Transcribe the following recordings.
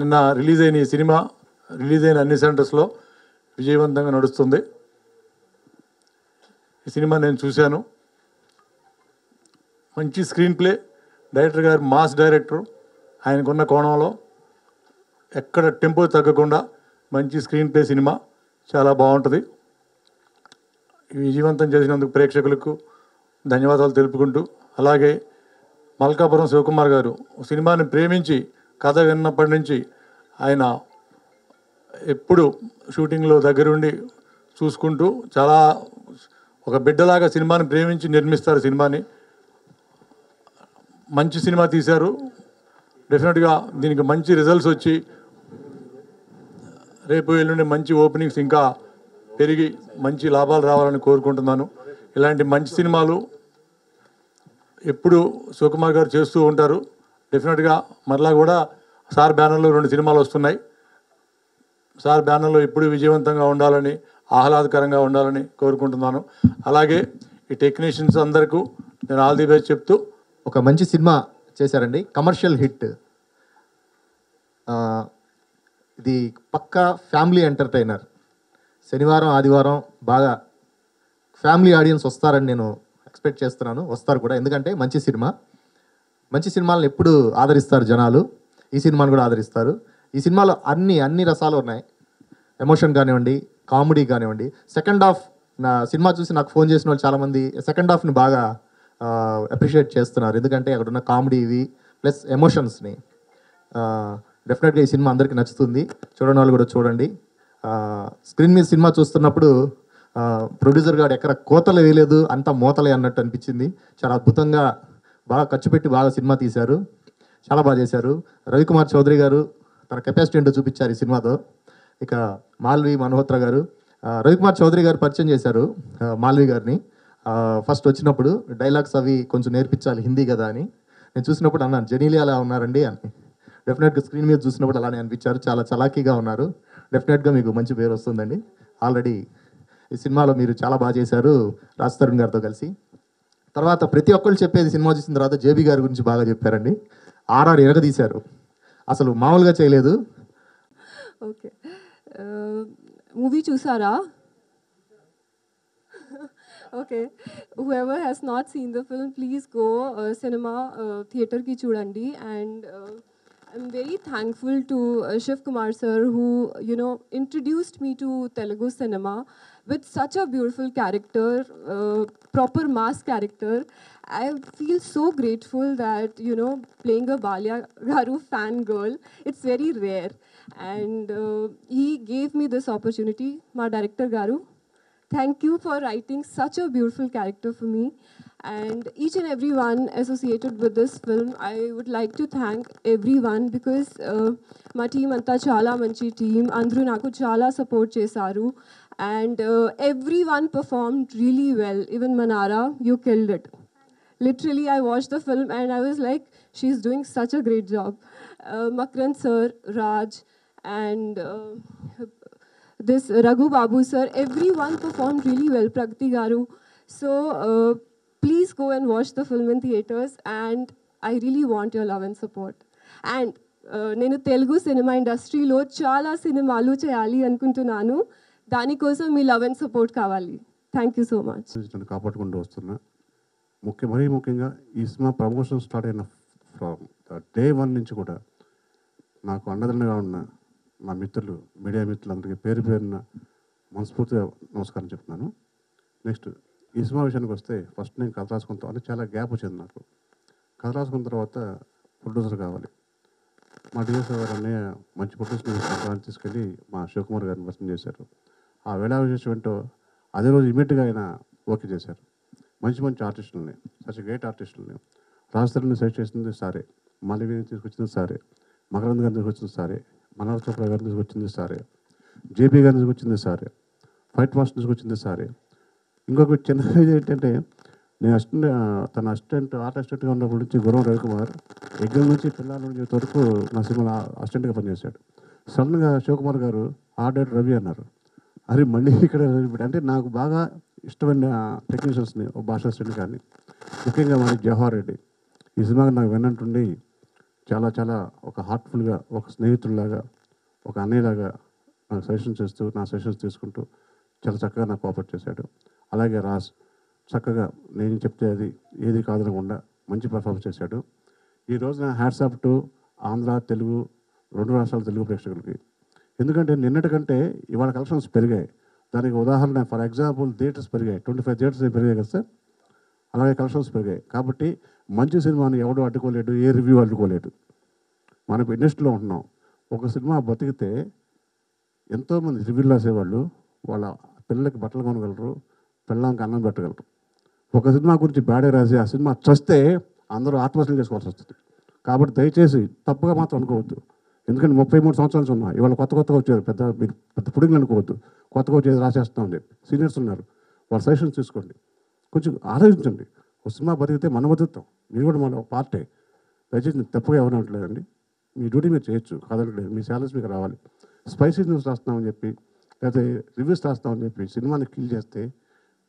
మొన్న రిలీజ్ అయిన ఈ సినిమా రిలీజ్ అయిన అన్ని సెంటర్స్లో విజయవంతంగా నడుస్తుంది. ఈ సినిమా నేను చూశాను. మంచి స్క్రీన్ ప్లే, డైరెక్టర్ గారు మాస్ డైరెక్టర్, ఆయనకున్న కోణంలో ఎక్కడ టెంపో తగ్గకుండా మంచి స్క్రీన్ ప్లే సినిమా చాలా బాగుంటుంది. విజయవంతం చేసినందుకు ప్రేక్షకులకు ధన్యవాదాలు తెలుపుకుంటూ, అలాగే మల్కాపురం శివకుమార్ గారు సినిమాని ప్రేమించి కథ విన్నప్పటి నుంచి ఆయన ఎప్పుడు షూటింగ్లో దగ్గరుండి చూసుకుంటూ చాలా ఒక బిడ్డలాగా సినిమాని ప్రేమించి నిర్మిస్తారు. సినిమాని మంచి సినిమా తీశారు. డెఫినెట్గా దీనికి మంచి రిజల్ట్స్ వచ్చి రేపు ఎల్లుండి మంచి ఓపెనింగ్స్ ఇంకా పెరిగి మంచి లాభాలు రావాలని కోరుకుంటున్నాను. ఇలాంటి మంచి సినిమాలు ఎప్పుడు శివకుమార్ గారు చేస్తూ ఉంటారు. డెఫినెట్గా మరలా కూడా సార్ బ్యానర్లో 2 సినిమాలు వస్తున్నాయి. సార్ బ్యానర్లో ఎప్పుడు విజయవంతంగా ఉండాలని, ఆహ్లాదకరంగా ఉండాలని కోరుకుంటున్నాను. అలాగే ఈ టెక్నీషియన్స్ అందరికీ నేను ఆల్ ది బెస్ట్ చెప్తూ, ఒక మంచి సినిమా చేశారండి, కమర్షియల్ హిట్. ఇది పక్కా ఫ్యామిలీ ఎంటర్టైనర్. శనివారం ఆదివారం బాగా ఫ్యామిలీ ఆడియన్స్ వస్తారని నేను ఎక్స్పెక్ట్ చేస్తున్నాను. వస్తారు కూడా, ఎందుకంటే మంచి సినిమా. మంచి సినిమాలను ఎప్పుడు ఆదరిస్తారు జనాలు, ఈ సినిమాను కూడా ఆదరిస్తారు. ఈ సినిమాలో అన్ని రసాలు ఉన్నాయి. ఎమోషన్ కానివ్వండి, కామెడీ కానివ్వండి. సెకండ్ హాఫ్, నా సినిమా చూసి నాకు ఫోన్ చేసిన వాళ్ళు చాలామంది సెకండ్ హాఫ్ని బాగా అప్రిషియేట్ చేస్తున్నారు. ఎందుకంటే అక్కడ ఉన్న కామెడీ ఇవి ప్లస్ ఎమోషన్స్ని. డెఫినెట్గా ఈ సినిమా అందరికీ నచ్చుతుంది. చూడని వాళ్ళు కూడా చూడండి. స్క్రీన్ మీద సినిమా చూస్తున్నప్పుడు ప్రొడ్యూసర్ గారు ఎక్కడ కోతలు వేయలేదు, అంతా మోతలే అన్నట్టు అనిపించింది. చాలా అద్భుతంగా బాగా ఖర్చు పెట్టి బాగా సినిమా తీశారు. చాలా బాగా చేశారు. రవికుమార్ చౌదరి గారు తన కెపాసిటీ ఏంటో చూపించారు ఈ సినిమాతో. ఇక మాల్వి మల్హోత్రా గారు, రవికుమార్ చౌదరి గారు పరిచయం చేశారు మాల్వి గారిని. ఫస్ట్ వచ్చినప్పుడు డైలాగ్స్ అవి కొంచెం నేర్పించాలి, హిందీ కదా అని. నేను చూసినప్పుడు అన్నాను, జెనీలి అలా ఉన్నారండి అని. డెఫినెట్గా స్క్రీన్ మీద చూసినప్పుడు అలానే అనిపించారు. చాలా చలాకీగా ఉన్నారు. డెఫినెట్గా మీకు మంచి పేరు వస్తుందండి. ఆల్రెడీ ఈ సినిమాలో మీరు చాలా బాగా చేశారు రాజ్ తరుణ్ గారితో కలిసి. తర్వాత ప్రతి ఒక్కళ్ళు చెప్పేది సినిమా చూసిన తర్వాత జేబీ గారి గురించి బాగా చెప్పారండి. ఆర్ఆర్ ఎరగదీశారు, అసలు మామూలుగా చేయలేదు. ఓకే, మూవీ చూసారా? Okay, whoever has not seen the film, please go cinema theater ki chudandi. And I'm very thankful to Shiv Kumar sir, who introduced me to Telugu cinema with such a beautiful character, proper mass character. I feel so grateful that playing a Balya Garu fan girl, it's very rare, and he gave me this opportunity. My director Garu, thank you for writing such a beautiful character for me. And each and everyone associated with this film, I would like to thank everyone, because my team anta chala manchi team, andru naku chala support chesaru, and everyone performed really well. Even Manara, you killed it. Literally, I watched the film and I was like, she's doing such a great job. Makran sir, Raj, and this Raghu Babu sir, everyone performed really well, Pragati Garu. So please go and watch the film in theaters, and I really want your love and support. And నేను Telugu cinema ఇండస్ట్రీలో చాలా సినిమాలు చేయాలి అనుకుంటున్నాను. దానికోసం మీ love and support కావాలి. Thank you so much. నన్ను కాపాడుకుంటూ వస్తున్నా. మరీ ముఖ్యంగా ఈ సినిమా ప్రమోషన్ స్టార్ట్ అయిన ఫ్రమ్ డే 1 నుంచి కూడా నాకు అండదండగా ఉన్న నా మిత్రులు, మీడియా మిత్రులందరికీ పేరు పేరున మనస్ఫూర్తిగా నమస్కారం చెప్తున్నాను. నెక్స్ట్ ఈ సినిమా విషయానికి వస్తే, ఫస్ట్ నేను కథ రాసుకుంటాం అంటే చాలా గ్యాప్ వచ్చింది నాకు. కథ రాసుకున్న తర్వాత ప్రొడ్యూసర్ కావాలి. మా డిఎస్ఆర్ గారు అన్నయ్య మంచి ప్రొడ్యూసర్ తీసుకెళ్ళి మా శివకుమార్ గారిని పరిచయం చేశారు. ఆ వేళ విశేషం ఏంటో అదే రోజు ఇమీడియట్గా ఆయన ఓకే చేశారు. మంచి ఆర్టిస్టులని, సచ్ గ్రేట్ ఆర్టిస్టులని రాజధానిని సెలెక్ట్ చేసింది సారే, మాలవీని తీసుకొచ్చింది సారే, మకరంద్ గారిని తీసుకొచ్చింది సారే, మనోహర్ చోప్రా గారిని తీసుకొచ్చింది సారే, జేపీ గారిని తీసుకొచ్చింది సారే, ఫైట్ మాస్టర్ తీసుకొచ్చింది సారే. ఇంకొక చిన్న ఏంటంటే, నేను తన ఆర్ట్ అసిస్టెంట్గా ఉన్నప్పటి నుంచి గురం రవికుమార్ ఎగ్జామ్ నుంచి పిల్లల నుంచి వరకు నా సినిమా అసిస్టెంట్గా పనిచేశాడు. సడన్గా శివకుమార్ గారు ఆర్ట్ డైరెక్టర్ రవి అన్నారు. అరే మళ్ళీ ఇక్కడ అంటే నాకు బాగా ఇష్టమైన టెక్నీషియన్స్ని భాషా అసిస్టెంట్ కానీ, ముఖ్యంగా మరి జవహర్ రెడ్డి ఈ సినిమాకి నాకు విన్నట్టుండి చాలా చాలా ఒక హార్ట్ఫుల్గా, ఒక స్నేహితుల్లాగా, ఒక అన్నయ్యలాగా నాకు సజెషన్ చేస్తూ, నా సజెషన్స్ తీసుకుంటూ చాలా చక్కగా నాకు కోఆపరేట్ చేశాడు. అలాగే రాజ్ చక్కగా నేను చెప్తే అది ఏది కాదనకుండా మంచి పర్ఫార్మెన్స్ చేశాడు. ఈ రోజున hats off to Andhra, Telugu 2 రాష్ట్రాల తెలుగు ప్రేక్షకులకి. ఎందుకంటే నిన్నటికంటే ఇవాళ కలెక్షన్స్ పెరిగాయి. దానికి ఉదాహరణ ఫర్ ఎగ్జాంపుల్ థియేటర్స్ పెరిగాయి, 25 థియేటర్స్ పెరిగాయి కదా సార్. అలాగే కలెక్షన్స్ పెరిగాయి. కాబట్టి మంచి సినిమాని ఎవడు అడ్డుకోలేడు, ఏ రివ్యూ అడ్డుకోలేడు. మనకు ఇండస్ట్రీలో ఉంటున్నాం. ఒక సినిమా బతికితే ఎంతోమంది రివ్యూలు రాసేవాళ్ళు వాళ్ళ పిల్లలకి బట్టలు కొనగలరు, పిల్లలకి అన్నం పెట్టగలరు. ఒక సినిమా గురించి బ్యాడే రాసి ఆ సినిమా చస్తే అందరూ ఆత్మహత్యలు చేసుకోవాల్సి వస్తుంది. కాబట్టి దయచేసి తప్పుగా మాత్రం అనుకోవద్దు. ఎందుకంటే 33 సంవత్సరాలు ఉన్నా ఇవాళ కొత్తగా వచ్చారు, పెద్ద పుడింగ్లు అనుకోవద్దు. కొత్తగా వచ్చేది రాసేస్తామని చెప్పి సీనియర్స్ ఉన్నారు, వాళ్ళ సజెషన్స్ తీసుకోండి. కొంచెం ఆలోచించండి. ఒక సినిమా బతికితే మనం బతుకుతాం, మీరు కూడా మన పార్టే. దయచేసి తప్పుగా ఎవరు అనట్లేదండి. మీ డ్యూటీ మీరు చేయొచ్చు, కాదనట్లేదు. మీ శాలరీస్ మీకు రావాలి. స్పైసీ న్యూస్ రాస్తున్నామని చెప్పి లేకపోతే రివ్యూస్ రాస్తామని చెప్పి సినిమాని కిల్ చేస్తే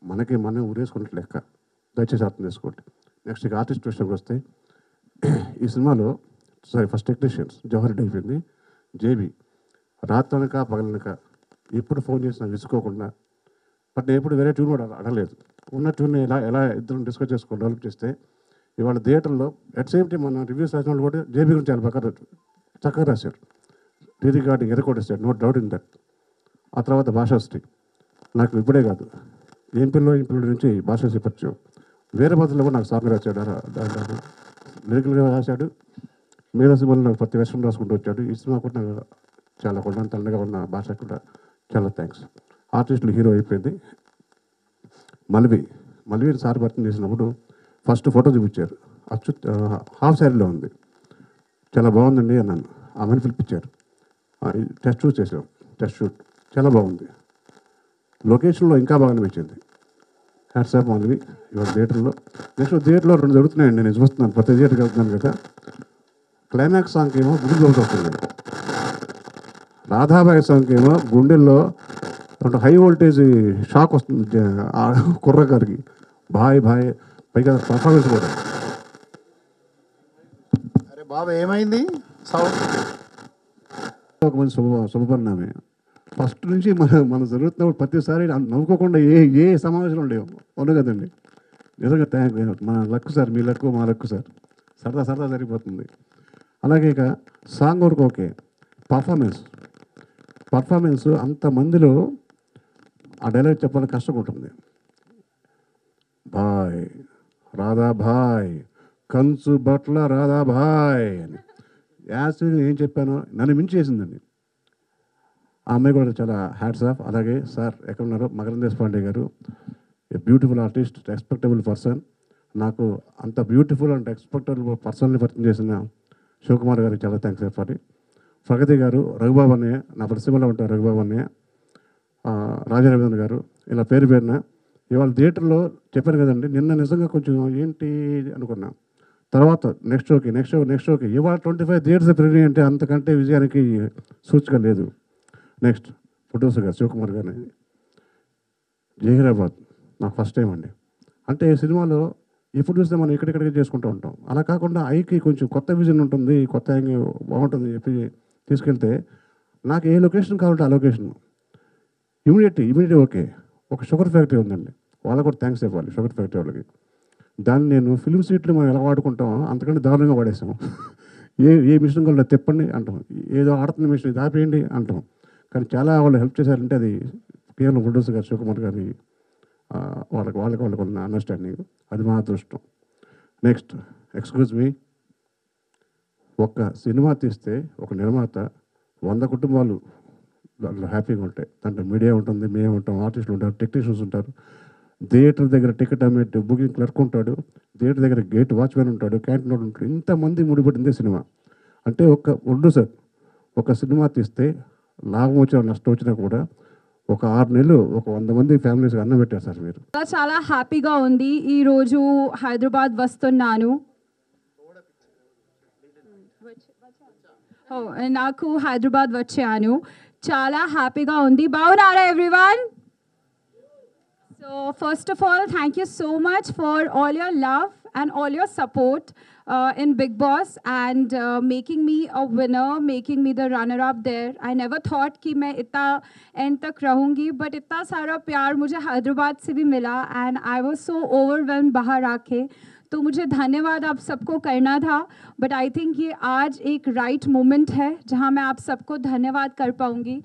మనం ఊరేసుకున్నట్టు లెక్క. దయచేసి అర్థం చేసుకోండి. నెక్స్ట్ ఇక ఆర్టిస్ట్ విషయంకి వస్తే, ఈ సినిమాలో ఫస్ట్ టెక్నీషియన్స్ జవహర్ రెడ్డి అయిపోయింది, జేబీ రాత్రనక పగలనక ఎప్పుడు ఫోన్ చేసినా విసుకోకుండా. బట్ నేను ఎప్పుడు వేరే ట్యూన్ కూడా అడగలేదు. ఉన్న ట్యూన్ ఎలా ఇద్దరు డిస్కస్ చేసుకొని డెవలప్ చేస్తే ఇవాళ థియేటర్లో అట్ సేమ్ టైం మన రివ్యూస్ రాసిన వాళ్ళు కూడా జేబీ గురించి చాలా బాగా చక్కగా రాశారు. రికార్డింగ్ ఎరకొట్టేశారు, నో డౌట్ ఇన్ దట్. ఆ తర్వాత భాషాశ్రీ నాకు ఇప్పుడే కాదు, ఏం పిల్లల నుంచి భాషాశ్రీ పరిచయం. వేరే పద్ధతిలో కూడా నాకు సాంగ్ రాశాడు, లిరికల్గా రాశాడు. మిగతా సినిమాలో నాకు ప్రతి వెర్షన్ రాసుకుంటూ వచ్చాడు. ఈ సినిమా కూడా నాకు చాలా కొండంత అండగా ఉన్న భాష కూడా చాలా థ్యాంక్స్. ఆర్టిస్టులు హీరో అయిపోయింది. మల్వి సార్ భర్తీ చేసినప్పుడు ఫస్ట్ ఫోటో చూపించారు, హాఫ్ శారీలో ఉంది. చాలా బాగుందండి అన్నాను. ఆమెను పిలిపించారు, టెస్ట్ షూట్ చేసాం. టెస్ట్ షూట్ చాలా బాగుంది. లొకేషన్లో ఇంకా బాగా అనిపించింది. Hats off Malvi. ఇవాళ థియేటర్లో థియేటర్లో 2 జరుగుతున్నాయండి. నేను చూస్తున్నాను, ప్రతి థియేటర్కి వెళ్తున్నాను కదా. క్లైమాక్స్ సాంగ్ ఏమో గుండె వస్తుంది, రాధాబాయి సాంగ్ ఏమో గుండెల్లో హై వోల్టేజ్ షాక్ వస్తుంది కుర్రగారికి. బాయ్ పైగా పర్ఫార్మెన్స్ కూడా. అరే బాబా ఏమైంది సౌండ్? ఒక మంచి శుభపరిణామే. ఫస్ట్ నుంచి మనం జరుగుతున్నప్పుడు ప్రతిసారి నవ్వుకోకుండా ఏ సమావేశంలో ఉండేవి అవును కదండి. నిజంగా థ్యాంక్ యూ. మన లక్కు సార్, మీ లక్కు మా లక్కు సార్. సరదా సరిపోతుంది. అలాగే ఇక సాంగ్ వరకు ఓకే. పర్ఫార్మెన్స్ అంతమందిలో ఆ డైలాగ్ చెప్పాలని కష్టంగా ఉంటుంది. భాయ్ రాధాభాయ్, కంచు బట్ల రాధాభాయ్ అని యాక్చువల్గా ఏం చెప్పానో నన్ను మించి చేసిందండి. ఆ అమ్మాయి కూడా చాలా హ్యాట్స్ ఆఫ్. అలాగే సార్ ఎక్కడ ఉన్నారో మకరంద్ దేశపాండే గారు, a beautiful artist, respectable person. నాకు అంత బ్యూటిఫుల్ అండ్ రెస్పెక్టబుల్ పర్సన్ని పరిచయం చేసిన శివకుమార్ గారికి చాలా థ్యాంక్స్ చెప్పాలి. ప్రగతి గారు, రఘుబాబు అన్నయ్య, నా పరిశ్రమలో ఉంటారు రఘుబాబు అన్నయ్య, రాజారవీంద్ర గారు, ఇలా పేరున ఇవాళ థియేటర్లో చెప్పాను కదండి. నిన్న నిజంగా కొంచెం ఏంటి అనుకున్నా. తర్వాత నెక్స్ట్ షోకి ఇవాళ 25 థియేటర్స్ పెరిగినాయి అంటే అంతకంటే విజయానికి సూచిక లేదు. నెక్స్ట్ ప్రొడ్యూసర్ గారు శివకుమార్ గారిని, జహీరాబాద్ నాకు ఫస్ట్ టైం అండి. అంటే సినిమాలో ఎప్పుడు చూస్తే మనం ఇక్కడిక్కడికి చేసుకుంటూ ఉంటాం. అలా కాకుండా ఐకి కొంచెం కొత్త విజన్ ఉంటుంది, కొత్త బాగుంటుంది చెప్పి తీసుకెళ్తే నాకు ఏ లొకేషన్ కావాలంటే ఆ లొకేషన్ ఇమీడియట్ ఓకే. ఒక షుగర్ ఫ్యాక్టరీ ఉందండి, వాళ్ళకు కూడా థ్యాంక్స్ చెప్పాలి షుగర్ ఫ్యాక్టరీ వాళ్ళకి. దాన్ని నేను ఫిల్మ్ సీట్లు మనం ఎలా వాడుకుంటామో అంతకంటే దారుణంగా వాడేసాము. ఏ మిషన్ కూడా తిప్పండి అంటాం, ఏదో ఆడుతున్న మిషన్ దాపేయండి అంటాం. కానీ చాలా వాళ్ళు హెల్ప్ చేశారంటే అది కేవలం ప్రొడ్యూసర్ గారు శివకుమార్ గారి వాళ్ళకి ఉన్న అండర్స్టాండింగ్, అది మా అదృష్టం. నెక్స్ట్ ఎక్స్క్యూజ్ మీ, ఒక సినిమా తీస్తే ఒక నిర్మాత 100 కుటుంబాలు దాంట్లో హ్యాపీగా ఉంటాయి. దాంట్లో మీడియా ఉంటుంది, మేము ఉంటాం, ఆర్టిస్టులు ఉంటారు, టెక్నీషియన్స్ ఉంటారు, థియేటర్ దగ్గర టికెట్ అమ్మే బుకింగ్ క్లర్క్ ఉంటాడు, థియేటర్ దగ్గర గేట్ వాచ్మెన్ ఉంటాడు, క్యాంటీన్ ఉంటాడు. ఇంతమంది ముడిపడిందే సినిమా. అంటే ప్రొడ్యూసర్ ఒక సినిమా తీస్తే లాభం వచ్చినా నష్టం వచ్చినా కూడా ఒక 6 నెలలు ఒక 100 మంది ఫ్యామిలీస్కి అన్నం పెట్టారు సార్ మీరు. చాలా హ్యాపీగా ఉంది. ఈరోజు హైదరాబాద్ వస్తున్నాను. నాకు హైదరాబాద్ వచ్చాను, చాలా హ్యాపీగా ఉంది. బాగున్నారా everyone? So first of all, thank you so much for all your love and all your support. in Big Boss and making me a winner, making me the runner-up there. I never thought कि मैं इतना end तक रहूँगी, but इतना सारा प्यार मुझे हैदराबाद से भी मिला and I was so overwhelmed बाहर आके. तो मुझे धन्यवाद आप सबको करना था, बट आई थिंक ये आज एक राइट मोमेंट है जहाँ मैं आप सबको धन्यवाद कर पाऊँगी.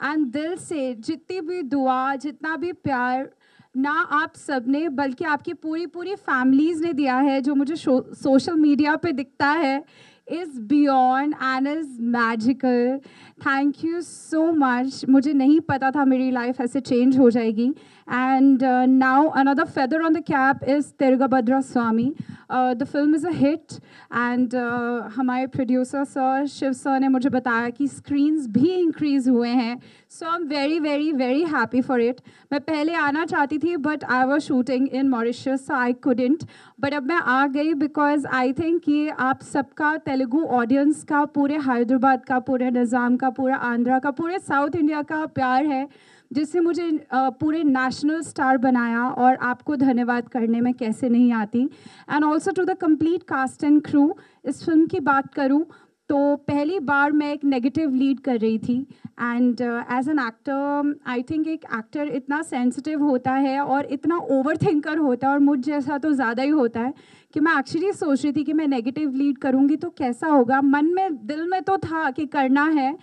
एंड दिल से जितनी भी दुआ, जितना भी प्यार ना आप सब ने बल्कि आपकी पूरी पूरी फैमिलीज़ ने दिया है, जो मुझे सोशल मीडिया पे दिखता है, is beyond and is magical. Thank you so much. मुझे नहीं पता था मेरी लाइफ ऐसे चेंज हो जाएगी. And now another feather on the cap is Tirugabhadra Swami. The film is a hit and हमारे प्रोड्यूसर सर शिव सर ने मुझे बताया कि स्क्रीन्स भी इंक्रीज हुए हैं. So I'm very very very happy for it. मैं पहले आना चाहती थी but I was shooting in Mauritius so I couldn't. But अब मैं आ गई because I think ये आप सबका तेलुगु ऑडियंस का, पूरे हैदराबाद का, पूरे निज़ाम का, पूरा आंध्रा का, पूरे साउथ इंडिया का प्यार है जिससे मुझे पूरे नेशनल स्टार बनाया. और आपको धन्यवाद करने में कैसे नहीं आती. And also to the complete cast and crew. इस फिल्म की बात करूँ तो पहली बार मैं एक नेगेटिव लीड कर रही थी. And as an actor I think एक एक्टर इतना सेंसिटिव होता है और इतना ओवर थिंकर होता है, और मुझ जैसा तो ज़्यादा ही होता है, कि मैं एक्चुअली सोच रही थी कि मैं नेगेटिव लीड करूँगी तो कैसा होगा. मन में दिल में तो था कि करना है,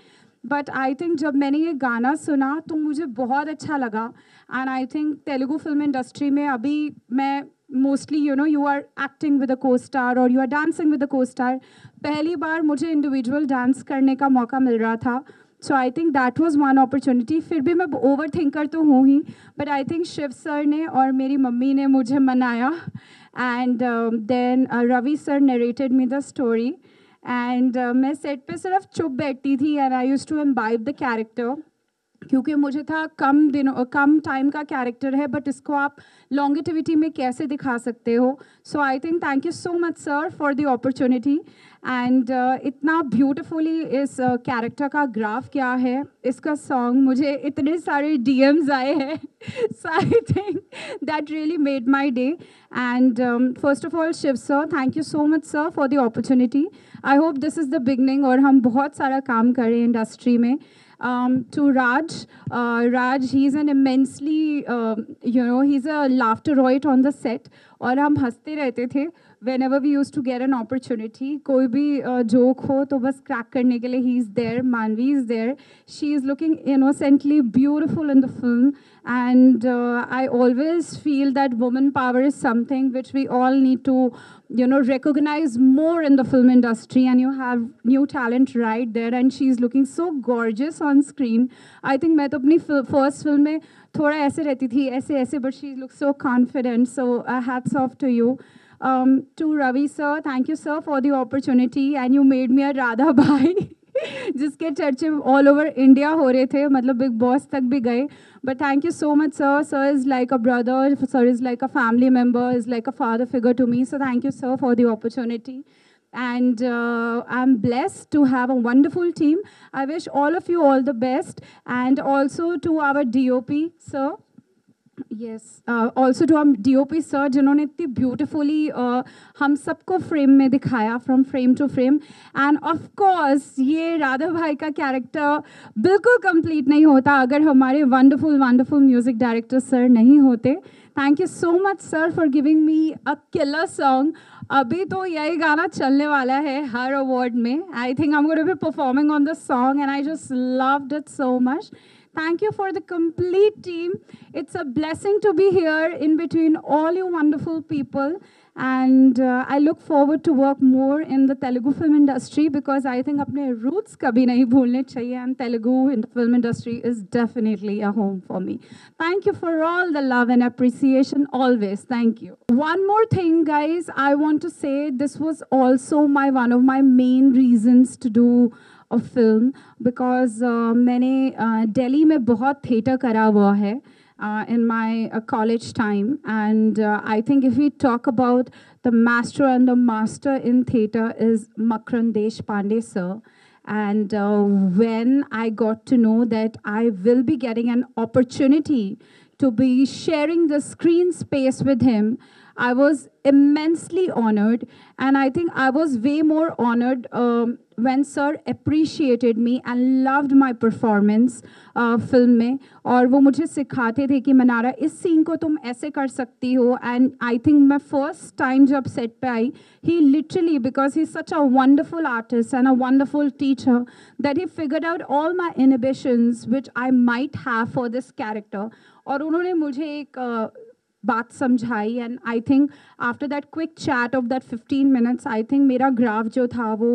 बट आई थिंक जब मैंने ये गाना सुना तो मुझे बहुत अच्छा लगा. And I think Telugu film industry में अभी मैं mostly you are acting with a co star और you are dancing with a co star. पहली बार मुझे इंडिविजुअल डांस करने का मौका मिल रहा था. So I think that was one opportunity. फिर भी मैं ओवर थिंकर तो हूँ ही, but I think Shiv sir ने और मेरी मम्मी ने मुझे मनाया. And then Ravi sir narrated me the story. And मैं सेट पे सिर्फ चुप बैठती थी and I used to imbibe the character, क्योंकि मुझे था कम टाइम का कैरेक्टर है बट इसको आप लॉन्गेटिविटी में कैसे दिखा सकते हो. So I think thank you so much sir for the opportunity. And इतना ब्यूटिफुली इस कैरेक्टर का ग्राफ किया है. इसका सॉन्ग मुझे इतने सारे DMs आए हैं. So I think that really made my day. And first of all Shiv sir, thank you so much sir for the opportunity. I hope this is the beginning और हम बहुत सारा काम करें इंडस्ट्री में. To Raj, he's an immensely, he's a laughter-roid on the set. और हम हंसते रहते थे whenever we used to get an opportunity. कोई भी joke हो तो बस crack करने के लिए he is there. Manvi is there. She is looking innocently beautiful in the film. And I always feel that woman power is something which we all need to, recognize more in the film industry. And you have new talent right there. And she is looking so gorgeous on screen. I think मैं तो अपनी first film में थोड़ा ऐसे रहती थी, ऐसे, but she looks so confident. So hats off to you. To Ravi sir, thank you sir for the opportunity. And you made me a Radha Bhai. जिसके चर्चे ऑल ओवर इंडिया हो रहे थे, मतलब बिग बॉस तक भी गए. But thank you so much sir. Sir is like a brother, sir is like a family member, is like a father figure to me. So thank you sir for the opportunity. And I'm blessed to have a wonderful team. I wish all of you all the best. And also to our DOP, sir. Yes, also to our DOP sir, जिन्होंने इतनी beautifully हम सबको frame में दिखाया, from frame to frame. And of course, ये राधा भाई का character बिल्कुल complete नहीं होता अगर हमारे wonderful music director sir नहीं होते. Thank you so much sir for giving me a killer song. अभी तो यही गाना चलने वाला है हर अवार्ड में. I think I'm going to be performing on this song and I just loved it so much. Thank you for the complete team. It's a blessing to be here in between all you wonderful people. And I look forward to work more in the Telugu film industry because I think अपने roots कभी नहीं भूलने चाहिए. And Telugu in the film industry is definitely a home for me. Thank you for all the love and appreciation always. Thank you. One more thing, guys, I want to say this was also one of my main reasons to do a film because मैंने दिल्ली में बहुत theatre करा हुआ है in my college time. And I think if we talk about the master and the master in theatre is Makran Deshpande sir. And when I got to know that I will be getting an opportunity to be sharing the screen space with him. I was immensely honored, and I think I was way more honored when sir appreciated me and loved my performance film में, और वो मुझे सिखाते थे कि मनारा इस scene को तुम ऐसे कर सकती हो. And I think मैं first time जब set पे आई, he literally, because he's such a wonderful artist and a wonderful teacher, that he figured out all my inhibitions which I might have for this character. और उन्होंने मुझे एक बात समझाई, and I think after that quick chat off that 15 minutes, I think मेरा graph जो था वो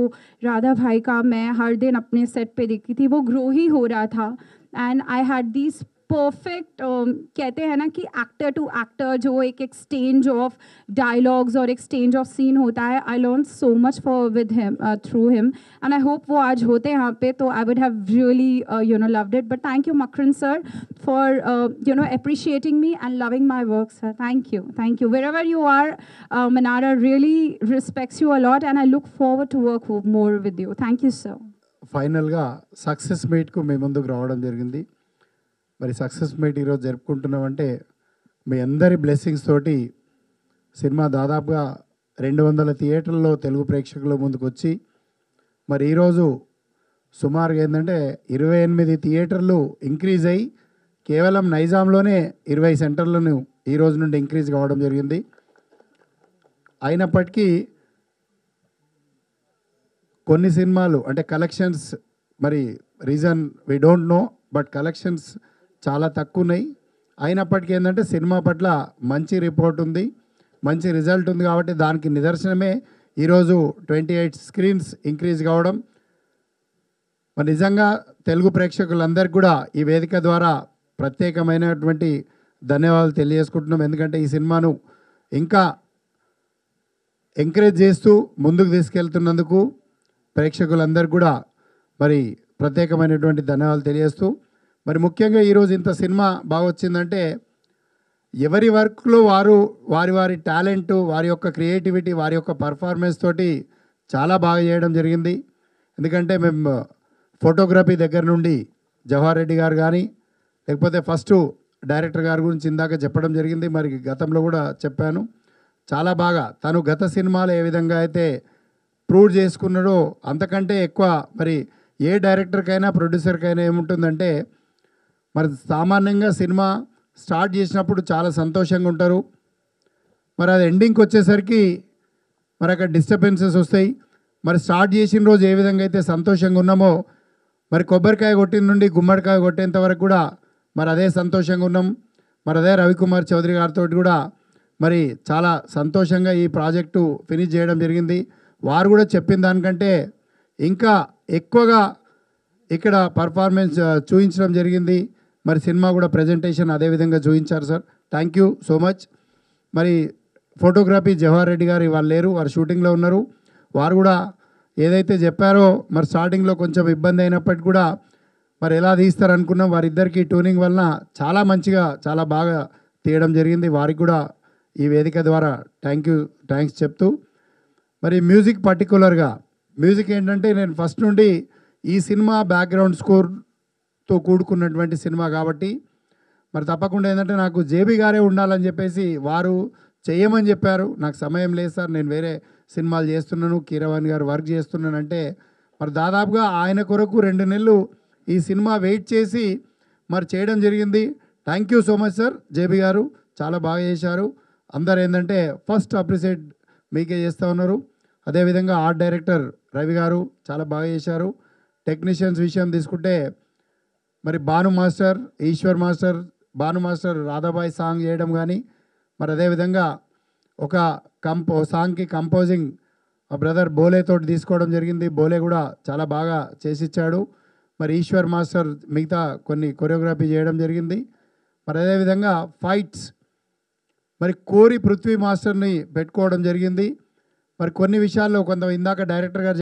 राधा भाई का मैं हर दिन अपने सेट पे देखती थी, वो ग्रो ही हो रहा था. And I had this perfect, कहते हैं ना कि एक्टर टू एक्टर जो एक एक्सचेंज ऑफ डायलॉग्स और एक्सचेंज ऑफ सीन होता है, I learn so much for with him through him, and I hope वो आज होते यहाँ पे, तो I would have really loved it. But thank you Makaran sir for appreciating me and loving my work, sir. Thank you. Wherever you are, Manara really respects you a lot, and I look forward to work more with you. Thank you, sir. ఫైనల్గా success మీట్కు మీ ముందుకు రావడం జరిగింది. మరి success meet ఈరోజు జరుపుకుంటున్నామంటే మీ అందరి blessings తోటి cinema దాదాపుగా 200 థియేటర్లలో తెలుగు ప్రేక్షకుల ముందుకు వచ్చి, మరి ఈరోజు సుమారుగా ఏంటంటే 28 థియేటర్లు ఇంక్రీజ్ అయ్యి కేవలం నైజాంలోనే 20 సెంటర్లను ఈ రోజు నుండి ఇంక్రీజ్ కావడం జరిగింది. అయినప్పటికీ కొన్ని సినిమాలు అంటే కలెక్షన్స్, మరి reason we don't know, but collections చాలా తక్కువ ఉన్నాయి. అయినప్పటికీ ఏంటంటే సినిమా పట్ల మంచి రిపోర్ట్ ఉంది, మంచి రిజల్ట్ ఉంది. కాబట్టి దానికి నిదర్శనమే ఈరోజు 28 స్క్రీన్స్ ఇంక్రీజ్ కావడం. మరి నిజంగా తెలుగు ప్రేక్షకులందరికీ కూడా ఈ వేదిక ద్వారా ప్రత్యేకమైనటువంటి ధన్యవాదాలు తెలియజేసుకుంటున్నాం. ఎందుకంటే ఈ సినిమాను ఇంకా ఎంకరేజ్ చేస్తూ ముందుకు తీసుకెళ్తున్నందుకు ప్రేక్షకులందరికీ కూడా మరి ప్రత్యేకమైనటువంటి ధన్యవాదాలు తెలియజేస్తూ, మరి ముఖ్యంగా ఈరోజు ఇంత సినిమా బాగా వచ్చిందంటే ఎవరి వర్క్లో వారి టాలెంట్, వారి యొక్క క్రియేటివిటీ, వారి యొక్క పర్ఫార్మెన్స్ తోటి చాలా బాగా చేయడం జరిగింది. ఎందుకంటే మేము ఫోటోగ్రఫీ దగ్గర నుండి జవహర్ రెడ్డి గారు కానీ, లేకపోతే ఫస్ట్ డైరెక్టర్ గారి గురించి ఇందాక చెప్పడం జరిగింది, మరి గతంలో కూడా చెప్పాను. చాలా బాగా తను గత సినిమాలు ఏ విధంగా అయితే ప్రూవ్ చేసుకున్నాడో అంతకంటే ఎక్కువ మరి ఏ డైరెక్టర్కైనా ప్రొడ్యూసర్కైనా ఏముంటుందంటే, మరి సామాన్యంగా సినిమా స్టార్ట్ చేసినప్పుడు చాలా సంతోషంగా ఉంటారు. మరి అది ఎండింగ్కి వచ్చేసరికి మరి అక్కడ డిస్టర్బెన్సెస్ వస్తాయి. మరి స్టార్ట్ చేసిన రోజు ఏ విధంగా అయితే సంతోషంగా ఉన్నామో, మరి కొబ్బరికాయ కొట్టిన నుండి గుమ్మడికాయ కొట్టేంత వరకు కూడా మరి అదే సంతోషంగా ఉన్నాం. మరి అదే రవికుమార్ చౌదరి గారితో కూడా మరి చాలా సంతోషంగా ఈ ప్రాజెక్టు ఫినిష్ చేయడం జరిగింది. వారు కూడా చెప్పిన దానికంటే ఇంకా ఎక్కువగా ఇక్కడ పర్ఫార్మెన్స్ చూపించడం జరిగింది. మరి సినిమా కూడా ప్రజెంటేషన్ అదేవిధంగా చూపించారు sir. Thank you so much. మరి ఫోటోగ్రఫీ జవహర్ రెడ్డి గారు ఇవాళ లేరు, వారు షూటింగ్లో ఉన్నారు. వారు కూడా ఏదైతే చెప్పారో మరి స్టార్టింగ్లో కొంచెం ఇబ్బంది అయినప్పటికీ కూడా మరి ఎలా తీస్తారనుకున్నాం, వారిద్దరికీ ట్యూనింగ్ వలన చాలా మంచిగా చాలా బాగా తీయడం జరిగింది. వారికి కూడా ఈ వేదిక ద్వారా థ్యాంక్స్ చెప్తూ, మరి మ్యూజిక్ పర్టికులర్గా మ్యూజిక్ ఏంటంటే నేను ఫస్ట్ నుండి ఈ సినిమా బ్యాక్గ్రౌండ్ స్కోర్తో కూడుకున్నటువంటి సినిమా కాబట్టి మరి తప్పకుండా ఏంటంటే నాకు జేబీ గారే ఉండాలని చెప్పేసి వారు చేయమని చెప్పారు. నాకు సమయం లేదు సార్, నేను వేరే సినిమాలు చేస్తున్నాను, కీరవాణి గారు వర్క్ చేస్తున్నానంటే మరి దాదాపుగా ఆయన కొరకు 2 నెలలు ఈ సినిమా వెయిట్ చేసి మరి చేయడం జరిగింది. Thank you so much sir. JB గారు చాలా బాగా చేశారు. అందరు ఏంటంటే ఫస్ట్ అప్రిషియేట్ మీకే చేస్తూ ఉన్నారు. అదేవిధంగా ఆర్ట్ డైరెక్టర్ రవి గారు చాలా బాగా చేశారు. టెక్నీషియన్స్ విషయం తీసుకుంటే మరి Bhanu master, Eshwar master, Bhanu master Radhabai song చేయడం కానీ, మరి అదేవిధంగా ఒక సాంగ్కి కంపోజింగ్ బ్రదర్ బోలే తోటి తీసుకోవడం జరిగింది. బోలే కూడా చాలా బాగా చేసిచ్చాడు. మరి ఈశ్వర్ మాస్టర్ మిగతా కొన్ని కొరియోగ్రఫీ చేయడం జరిగింది. మరి అదేవిధంగా ఫైట్స్ మరి కోరి పృథ్వీ మాస్టర్ని పెట్టుకోవడం జరిగింది. మరి కొన్ని విషయాల్లో ఇందాక డైరెక్టర్ గారు